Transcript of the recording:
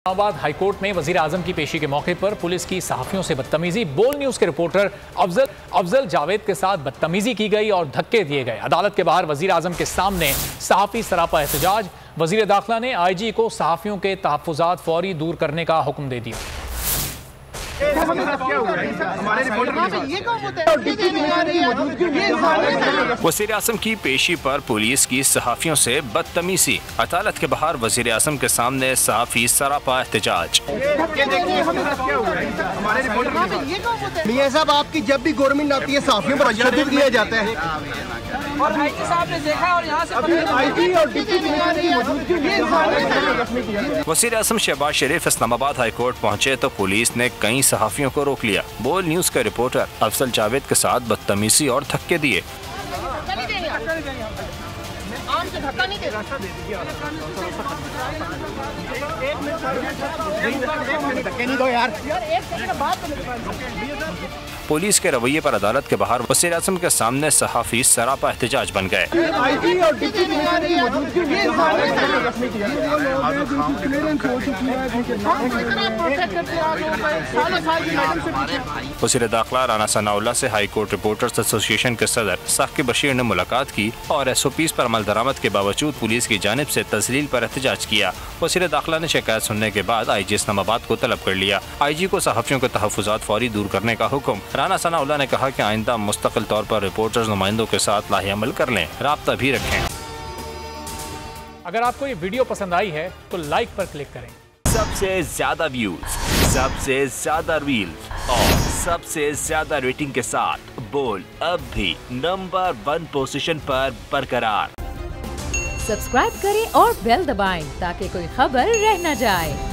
Islamabad high court में वजीर आजम की पेशी के मौके पर पुलिस की सहाफियों से बदतमीजी। बोल न्यूज के रिपोर्टर अफजल जावेद के साथ बदतमीजी की गई और धक्के दिए गए। अदालत के बाहर वजीर आजम के सामने सहाफी सरापा एहतजाज। वजीर दाखिला ने IG को सहाफियों के तहफ्फुजात फौरी दूर करने का हुक्म दे दिया। वज़ीर आज़म की पेशी पर पुलिस की सहाफियों से बदतमीजी। अदालत के बाहर वज़ीर आज़म के सामने सहाफी सरापा एहतजाज। मियां साहब, आपकी जब भी गवर्नमेंट आती है सहाफियों पर तशद्दुद किया जाता है और IG साहब ने देखा और यहाँ से वज़ीर आज़म शहबाज शरीफ इस्लामाबाद हाईकोर्ट पहुँचे तो पुलिस ने कई सहाफियों को रोक लिया। बोल न्यूज के रिपोर्टर अफजल जावेद के साथ बदतमीजी और धक्के दिए। पुलिस के रवैये पर अदालत के बाहर वज़ीर आज़म के सामने सहाफी सरापा एहतजाज बन गए। वज़ीर दाखिला राना सनाउल्लाह से हाई कोर्ट रिपोर्टर्स एसोसिएशन के सदर साकिब बशीर ने मुलाकात की और SOPs पर अमल दरामद के बावजूद पुलिस की जानिब से तस्लील पर एहतजाज किया। वज़ीर दाखिला ने शिकायत सुनने के बाद IG इस्लामाबाद को तलब कर लिया। IG को सहाफियों के तहफ्फुजात फौरी दूर करने का हुक्म। राना सनाउल्लाह ने कहा कि आइंदा मुस्तकिल तौर पर रिपोर्टर्स नुमाइंदों के साथ लाहेअमल कर लें, राब्ता भी रखें। अगर आपको ये वीडियो पसंद आई है तो लाइक पर क्लिक करें। सबसे ज्यादा व्यूज, सबसे ज्यादा रील्स और सबसे ज्यादा रेटिंग के साथ बोल अब भी नंबर 1 पोजीशन पर बरकरार। सब्सक्राइब करें और बेल दबाएं ताकि कोई खबर रह न जाए।